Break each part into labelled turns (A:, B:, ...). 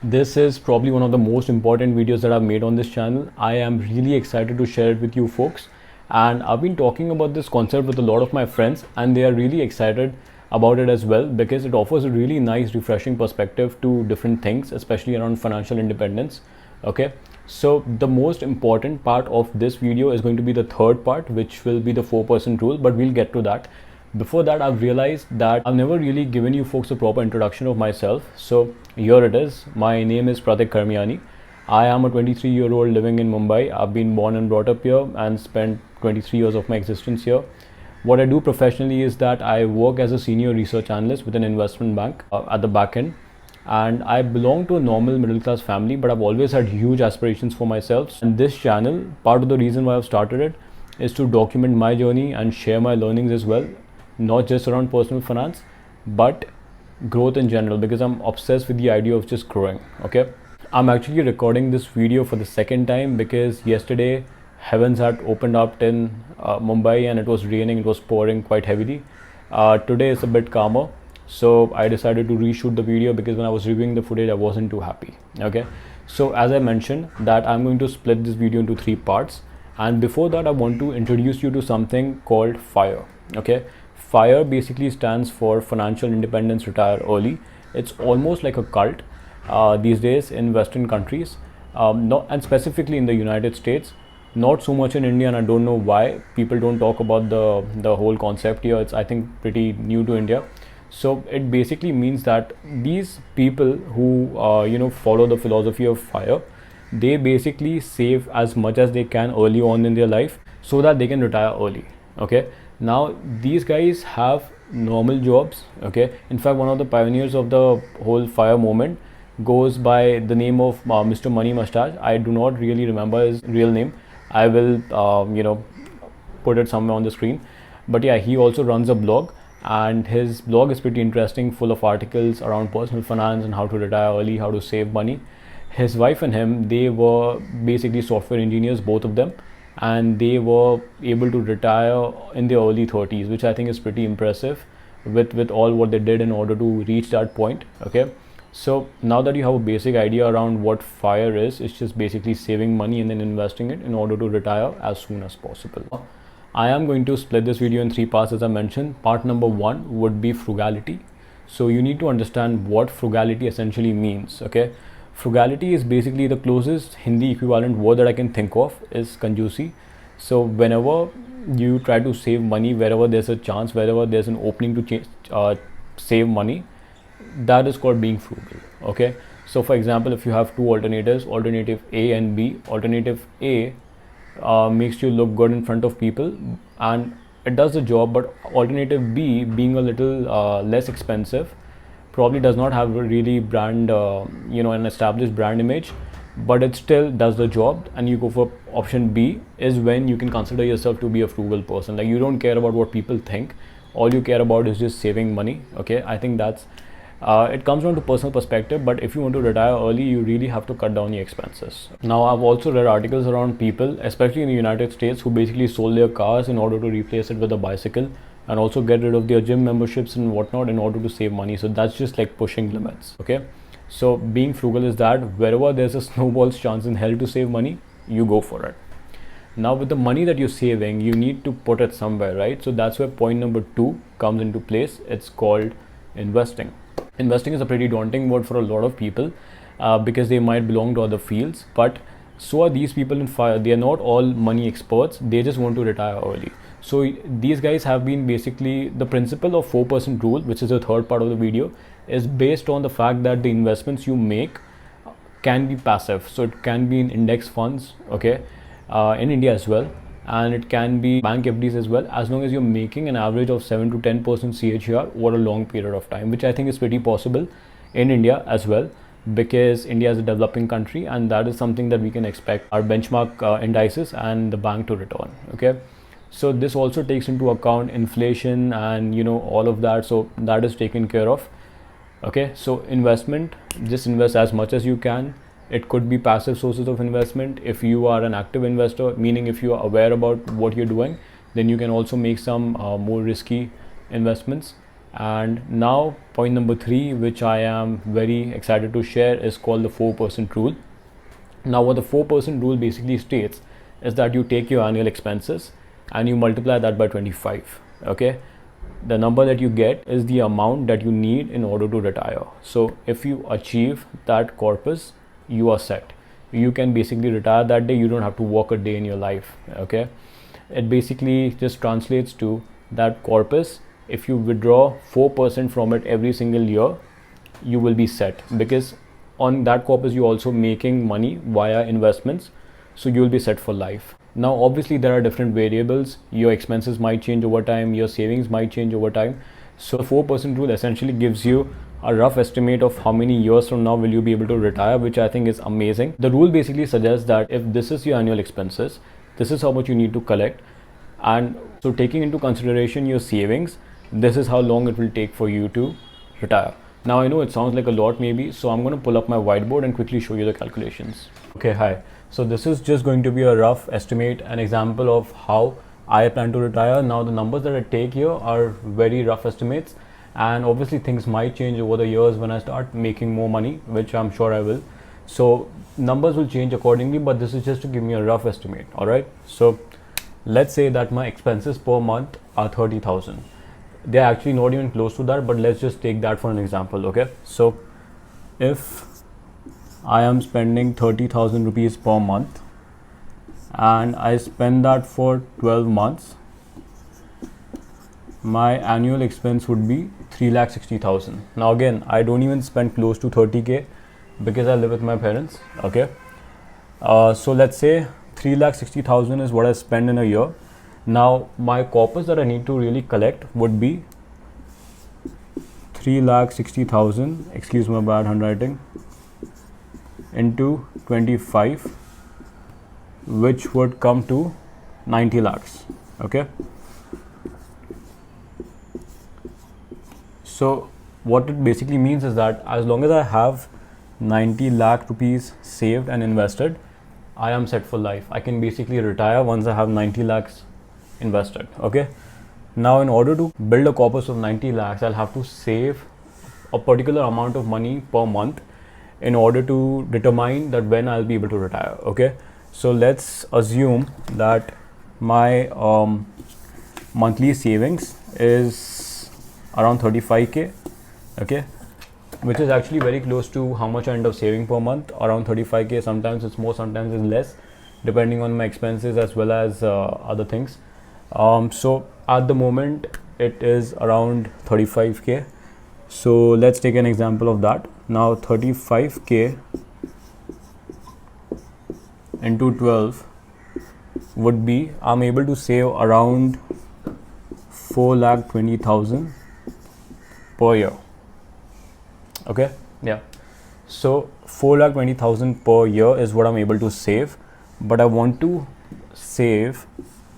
A: This is probably one of the most important videos that I've made on this channel. I am really excited to share it with you folks. And I've been talking about this concept with a lot of my friends, and they are really excited about it as well because it offers a really nice, refreshing perspective to different things, especially around financial independence. Okay, so the most important part of this video is going to be the third part, which will be the 4% rule, but we'll get to that. Before that, I've realized that I've never really given you folks a proper introduction of myself. So here it is. My name is Pratik Karmiani. I am a 23-year-old living in Mumbai. I've been born and brought up here and spent 23 years of my existence here. What I do professionally is that I work as a senior research analyst with an investment bank at the back end. And I belong to a normal middle class family, but I've always had huge aspirations for myself. And this channel, part of the reason why I've started it is to document my journey and share my learnings as well, not just around personal finance, but growth in general, because I'm obsessed with the idea of just growing. Okay, I'm actually recording this video for the second time because yesterday heavens had opened up in Mumbai and it was raining, it was pouring quite heavily. Today is a bit calmer, so I decided to reshoot the video because when I was reviewing the footage I wasn't too happy. Okay, so as I mentioned that I'm going to split this video into 3 parts, and before that I want to introduce you to something called FIRE. Okay, FIRE basically stands for Financial Independence Retire Early. It's almost like a cult these days in Western countries, and specifically in the United States. Not so much in India, and I don't know why people don't talk about the whole concept here. It's, I think, pretty new to India. So it basically means that these people who follow the philosophy of FIRE, they basically save as much as they can early on in their life so that they can retire early. Okay, now these guys have normal jobs. Okay, in fact one of the pioneers of the whole FIRE movement goes by the name of Mr. Money Mustache. I do not really remember his real name. I will put it somewhere on the screen, but yeah, he also runs a blog, and his blog is pretty interesting, full of articles around personal finance and how to retire early, how to save money. His wife and him, they were basically software engineers, both of them, and they were able to retire in their early 30s, which I think is pretty impressive with all what they did in order to reach that point. Okay, so now that you have a basic idea around what FIRE is, it's just basically saving money and then investing it in order to retire as soon as possible. I am going to split this video in 3 parts, as I mentioned. Part number 1 would be frugality. So you need to understand what frugality essentially means. Okay, frugality is basically the closest Hindi equivalent word that I can think of is kanjusi. So whenever you try to save money, wherever there's a chance, wherever there's an opening to save money, that is called being frugal. Okay, so for example, if you have 2 alternatives, alternative A and B, alternative A makes you look good in front of people and it does the job, but alternative B, being a little less expensive, probably does not have a really brand an established brand image, but it still does the job, and you go for option B, is when you can consider yourself to be a frugal person. Like, you don't care about what people think, all you care about is just saving money. Okay, I think that's it comes down to personal perspective, but if you want to retire early, you really have to cut down your expenses. Now, I've also read articles around people, especially in the United States, who basically sold their cars in order to replace it with a bicycle, and also get rid of their gym memberships and whatnot in order to save money. So that's just like pushing limits. Okay, so being frugal is that wherever there's a snowball's chance in hell to save money, you go for it. Now, with the money that you're saving, you need to put it somewhere, right? So that's where point number 2 comes into place. It's called investing. Investing is a pretty daunting word for a lot of people because they might belong to other fields, but so are these people in FIRE. They are not all money experts, they just want to retire early. So these guys have been basically, the principle of 4% rule, which is the third part of the video, is based on the fact that the investments you make can be passive. So it can be in index funds, okay, in India as well, and it can be bank FDs as well, as long as you're making an average of 7 to 10% CAGR over a long period of time, which I think is pretty possible in India as well, because India is a developing country, and that is something that we can expect our benchmark indices and the bank to return. Okay, so this also takes into account inflation and all of that, so that is taken care of. Okay, so investment, just invest as much as you can. It could be passive sources of investment. If you are an active investor, meaning if you are aware about what you're doing, then you can also make some more risky investments. And now point number 3, which I am very excited to share, is called the 4% rule. Now what the 4% rule basically states is that you take your annual expenses and you multiply that by 25. Okay, the number that you get is the amount that you need in order to retire. So if you achieve that corpus, you are set. You can basically retire that day. You don't have to work a day in your life. Okay, it basically just translates to that corpus. If you withdraw 4% from it every single year, you will be set, because on that corpus you're also making money via investments, so you'll be set for life. Now obviously there are different variables. Your expenses might change over time, your savings might change over time. So the 4% rule essentially gives you a rough estimate of how many years from now will you be able to retire, which I think is amazing. The rule basically suggests that if this is your annual expenses, this is how much you need to collect, and so taking into consideration your savings, this is how long it will take for you to retire. Now I know it sounds like a lot maybe, so I'm going to pull up my whiteboard and quickly show you the calculations. Okay, hi. So this is just going to be a rough estimate, an example of how I plan to retire. Now the numbers that I take here are very rough estimates, and obviously things might change over the years when I start making more money, which I'm sure I will. So numbers will change accordingly, but this is just to give me a rough estimate. All right. So let's say that my expenses per month are 30,000. They're actually not even close to that, but let's just take that for an example. Okay, so if I am spending 30,000 rupees per month and I spend that for 12 months, my annual expense would be 3,60,000. Now again, I don't even spend close to 30k because I live with my parents. Okay, so let's say 3,60,000 is what I spend in a year. Now my corpus that I need to really collect would be 3,60,000, excuse my bad handwriting, into 25, which would come to 90 lakhs. Okay, so what it basically means is that as long as I have 90 lakh rupees saved and invested, I am set for life. I can basically retire once I have 90 lakhs invested. Okay, now in order to build a corpus of 90 lakhs, I'll have to save a particular amount of money per month in order to determine that when I'll be able to retire. Okay, so let's assume that my monthly savings is around 35k. Okay, which is actually very close to how much I end up saving per month, around 35k. Sometimes it's more, sometimes it's less, depending on my expenses as well as other things. So at the moment it is around 35k. So let's take an example of that. Now 35k into 12 would be, I'm able to save around 4,20,000 per year. Okay, yeah, so 4,20,000 per year is what I'm able to save, but I want to save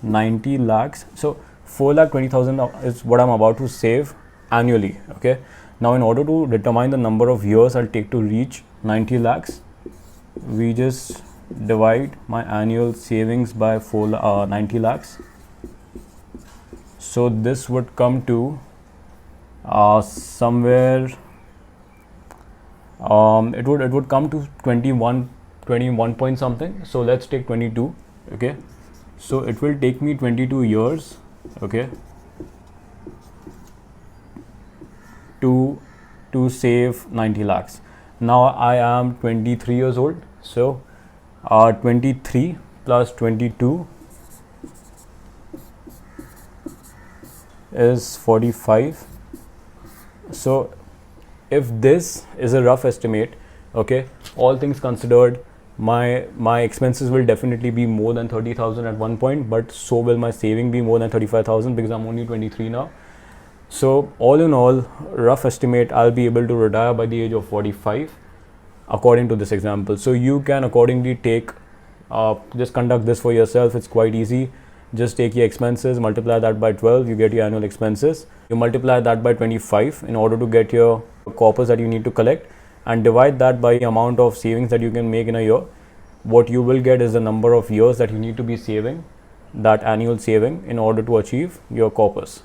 A: 90 lakhs. So 4,20,000 is what I'm about to save annually. Okay, now in order to determine the number of years I'll take to reach 90 lakhs, we just divide my annual savings by 90 lakhs. So this would come to somewhere it would come to 21 point something. So let's take 22. Okay, so it will take me 22 years. Okay, to save 90 lakhs. Now I am 23 years old, so 23 plus 22 is 45. So if this is a rough estimate, okay, all things considered, my expenses will definitely be more than 30,000 at one point, but so will my saving be more than 35,000 because I'm only 23 now. So all in all, rough estimate, I'll be able to retire by the age of 45 according to this example. So you can accordingly take just conduct this for yourself. It's quite easy. Just take your expenses, multiply that by 12, you get your annual expenses. You multiply that by 25 in order to get your corpus that you need to collect, and divide that by the amount of savings that you can make in a year. What you will get is the number of years that you need to be saving that annual saving in order to achieve your corpus.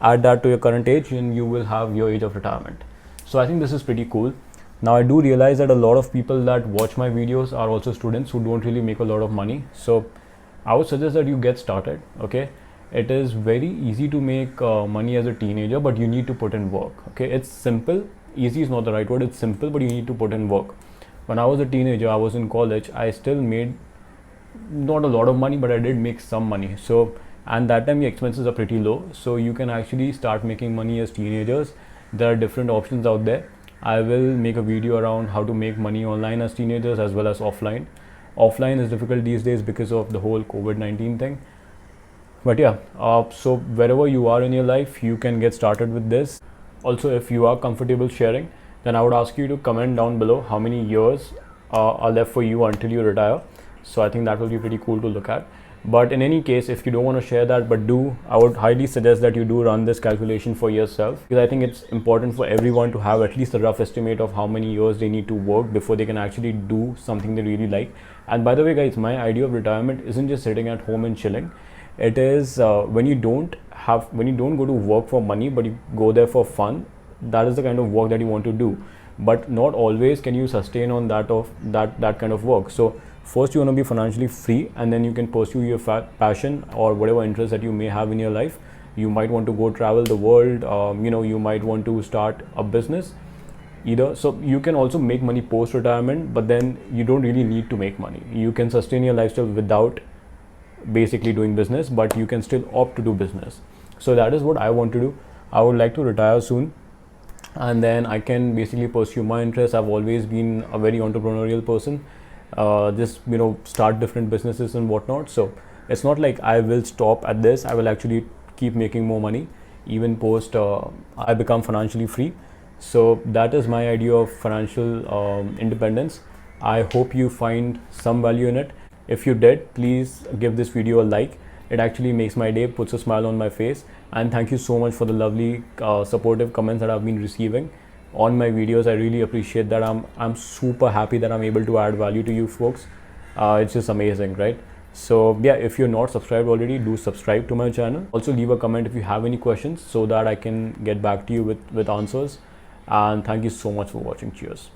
A: add that to your current age, and you will have your age of retirement. So I think this is pretty cool. Now I do realize that a lot of people that watch my videos are also students who don't really make a lot of money. So I would suggest that you get started. Okay, it is very easy to make money as a teenager, but you need to put in work. Okay, it's simple. Easy is not the right word. It's simple, but you need to put in work. When I was a teenager, I was in college. I still made not a lot of money, but I did make some money. So, and that time the expenses are pretty low, so you can actually start making money as teenagers. There are different options out there. I will make a video around how to make money online as teenagers as well as offline. Offline is difficult these days because of the whole COVID-19 thing. But yeah, so wherever you are in your life, you can get started with this. Also, if you are comfortable sharing, then I would ask you to comment down below how many years are left for you until you retire. So I think that will be pretty cool to look at. But in any case, if you don't want to share that, but I would highly suggest that you do run this calculation for yourself, because I think it's important for everyone to have at least a rough estimate of how many years they need to work before they can actually do something they really like. And by the way, guys, my idea of retirement isn't just sitting at home and chilling. It is when you don't go to work for money, but you go there for fun. That is the kind of work that you want to do. But not always can you sustain on that kind of work. So first you want to be financially free, and then you can pursue your passion or whatever interest that you may have in your life. You might want to go travel the world. You might want to start a business either. So you can also make money post retirement, but then you don't really need to make money. You can sustain your lifestyle without basically doing business, but you can still opt to do business. So that is what I want to do. I would like to retire soon, and then I can basically pursue my interests. I've always been a very entrepreneurial person. Just start different businesses and whatnot. So it's not like I will stop at this. I will actually keep making more money even post I become financially free. So that is my idea of financial independence. I hope you find some value in it. If you did, please give this video a like. It actually makes my day, puts a smile on my face. And thank you so much for the lovely supportive comments that I've been receiving on my videos. I really appreciate that. I'm super happy that I'm able to add value to you folks. It's just amazing, right? So yeah, if you're not subscribed already, do subscribe to my channel. Also leave a comment if you have any questions so that I can get back to you with answers. And thank you so much for watching. Cheers.